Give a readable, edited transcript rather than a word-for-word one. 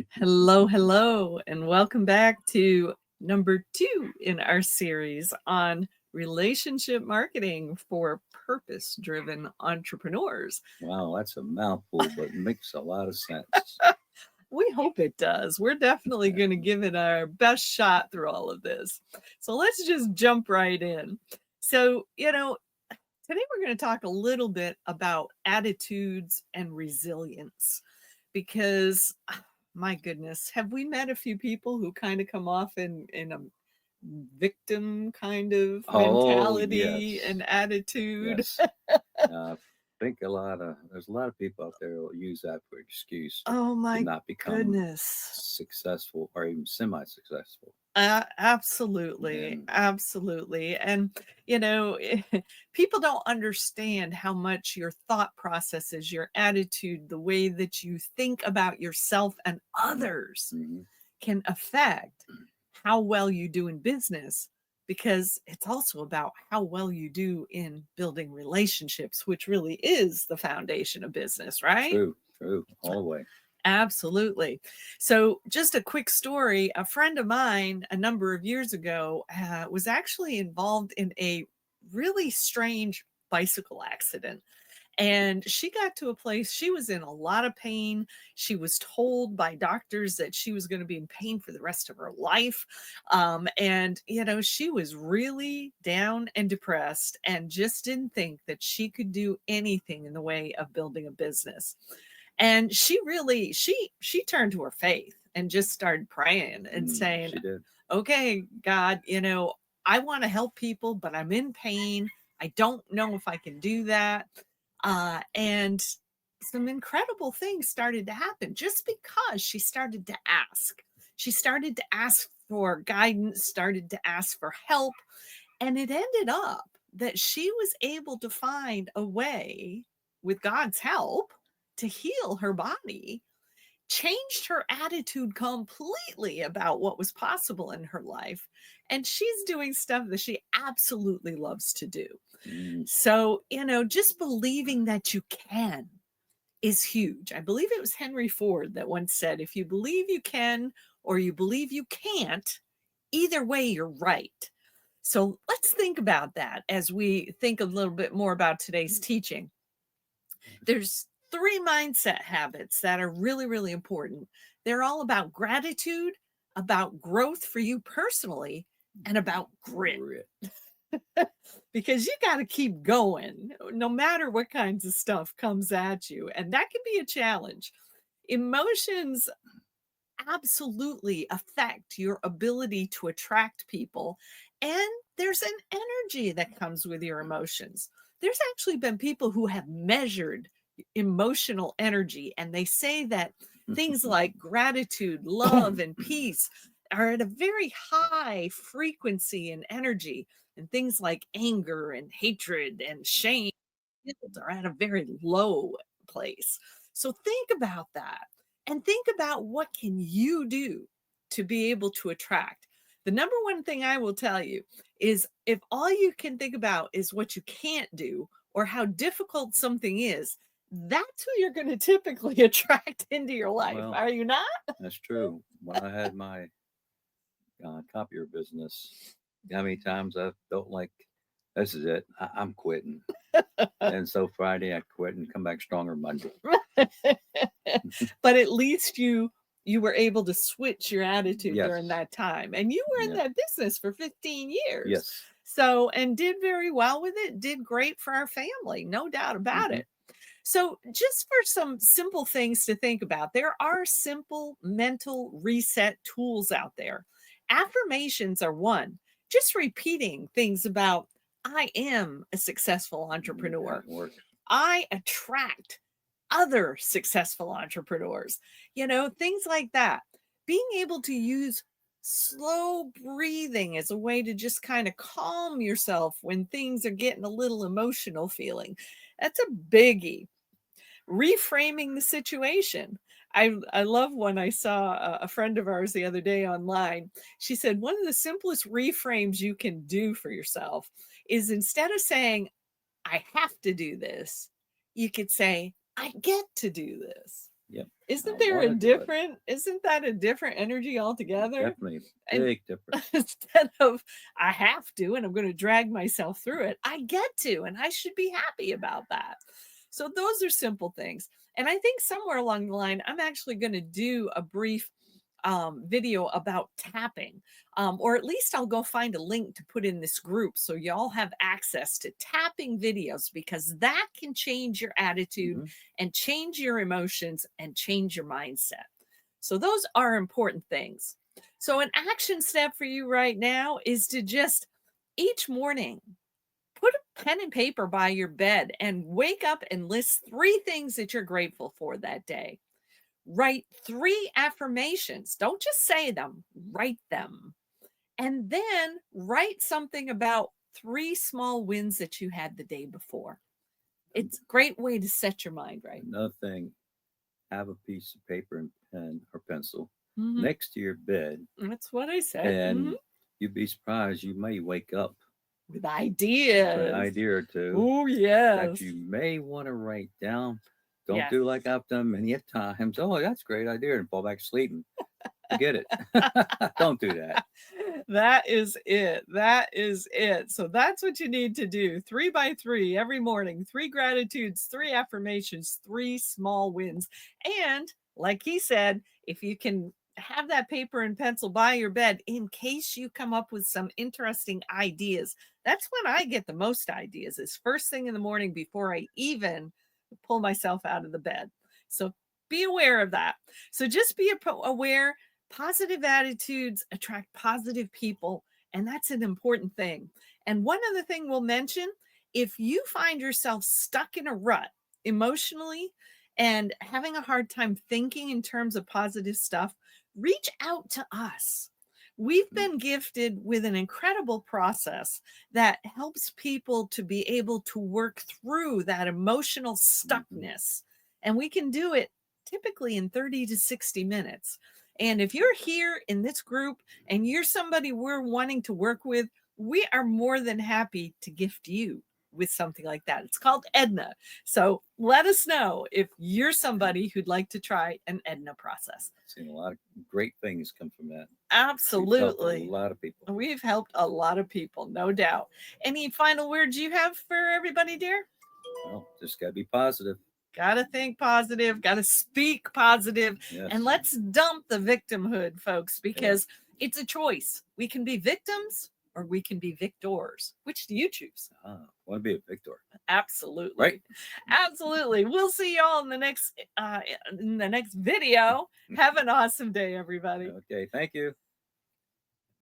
Hello, hello, and welcome back to number 2 in our series on relationship marketing for purpose-driven entrepreneurs. Wow, that's a mouthful, but makes a lot of sense. We hope it does. We're definitely going to give it our best shot through all of this. So let's just jump right in. So, today we're going to talk a little bit about attitudes and resilience because my goodness, have we met a few people who kind of come off in a victim kind of Oh, mentality yes. and attitude? Yes. I think there's a lot of people out there who will use that for excuse Oh to my not become goodness. successful or even semi-successful. Absolutely, And absolutely. And, you know, people don't understand how much your thought processes, your attitude, the way that you think about yourself and others mhm, can affect how well you do in business, because it's also about how well you do in building relationships, which really is the foundation of business, right? true, all the way. Absolutely. So, just a quick story, a friend of mine a number of years ago was actually involved in a really strange bicycle accident. And she got to a place, she was in a lot of pain. She was told by doctors that she was going to be in pain for the rest of her life. She was really down and depressed and just didn't think that she could do anything in the way of building a business. And she really, she turned to her faith and just started praying and saying, She did. okay, God, I want to help people, but I'm in pain. I don't know if I can do that. And some incredible things started to happen just because she started to ask. She started to ask for guidance, started to ask for help. And it ended up that she was able to find a way, with God's help, to heal her body, changed her attitude completely about what was possible in her life. And she's doing stuff that she absolutely loves to do. Mm, So, just believing that you can is huge. I believe it was Henry Ford that once said, if you believe you can or you believe you can't, either way, you're right. So let's think about that as we think a little bit more about today's teaching. There's three mindset habits that are really, really important. They're all about gratitude, about growth for you personally, and about grit, grit. because you got to keep going no matter what kinds of stuff comes at you. And that can be a challenge. Emotions absolutely affect your ability to attract people. And there's an energy that comes with your emotions. There's actually been people who have measured emotional energy, and they say that things like gratitude, love, and peace are at a very high frequency and energy, and things like anger and hatred and shame are at a very low place. So think about that and think about what can you do to be able to attract. The number one thing I will tell you is, if all you can think about is what you can't do or how difficult something is, that's who you're going to typically attract into your life. Well, Are you not? that's true. When I had my copier business, how many times I felt like this is it, I'm quitting. And so Friday I quit and come back stronger Monday. But at least you were able to switch your attitude during Yes. that time, and you were in Yeah. that business for 15 years. Yes. So, and did very well with it, did great for our family, no doubt about Hmm. it. So, just for some simple things to think about, there are simple mental reset tools out there. Affirmations are one. Just repeating things about, I am a successful That entrepreneur. works. I attract other successful entrepreneurs, things like that. Being able to use slow breathing as a way to just kind of calm yourself when things are getting a little emotional feeling. That's a biggie. Reframing the situation. I love when I saw a friend of ours the other day online. She said one of the simplest reframes you can do for yourself is, instead of saying, I have to do this, you could say, I get to do this. Yep. I Isn't there a want to do it. different isn't that a different energy altogether? Definitely And big difference. instead of I have to and I'm going to drag myself through it, I get to and I should be happy about that. So those are simple things. And I think somewhere along the line, I'm actually going to do a brief video about tapping, or at least I'll go find a link to put in this group so y'all have access to tapping videos because that can change your attitude Hmm. and change your emotions and change your mindset. So, those are important things. So, an action step for you right now is to just each morning put a pen and paper by your bed and wake up and list 3 things that you're grateful for that day. Write 3 affirmations. Don't just say them, write them. And then write something about 3 small wins that you had the day before. It's a great way to set your mind right. Another thing, have a piece of paper and pen or pencil Mhm. next to your bed, That's what I said. and you'd be surprised. You may wake up With with an ideas. idea or two Oh, that yes. you may want to write down. Don't Yes. do like I've done many a times. Oh, that's a great idea, and fall back asleep and forget it. Don't do that. That is it. That is it. So that's what you need to do. 3 by 3 every morning, 3 gratitudes, 3 affirmations, 3 small wins. And like he said, if you can have that paper and pencil by your bed in case you come up with some interesting ideas. That's when I get the most ideas, is first thing in the morning before I even pull myself out of the bed. So be aware of that. So just be aware. Positive attitudes attract positive people, and that's an important thing. And one other thing we'll mention, if you find yourself stuck in a rut emotionally and having a hard time thinking in terms of positive stuff, reach out to us. We've been gifted with an incredible process that helps people to be able to work through that emotional Mhm. stuckness. And we can do it typically in 30 to 60 minutes. And if you're here in this group and you're somebody we're wanting to work with, we are more than happy to gift you with something like that. It's called Edna. So let us know if you're somebody who'd like to try an Edna process. Seen a lot of great things come from that. We've helped a Absolutely. lot of people. We've helped a lot of people, no doubt. Any final words you have for everybody, dear? Well, just got to be positive. Got to think positive, got to speak positive, and Yes. let's dump the victimhood, folks, Yeah. because it's a choice. We can be victims or we can be victors. Which do you choose? Want to be a victor, right? Absolutely. Absolutely. We'll see y'all in the next video. Have an awesome day, everybody. Okay. Thank you.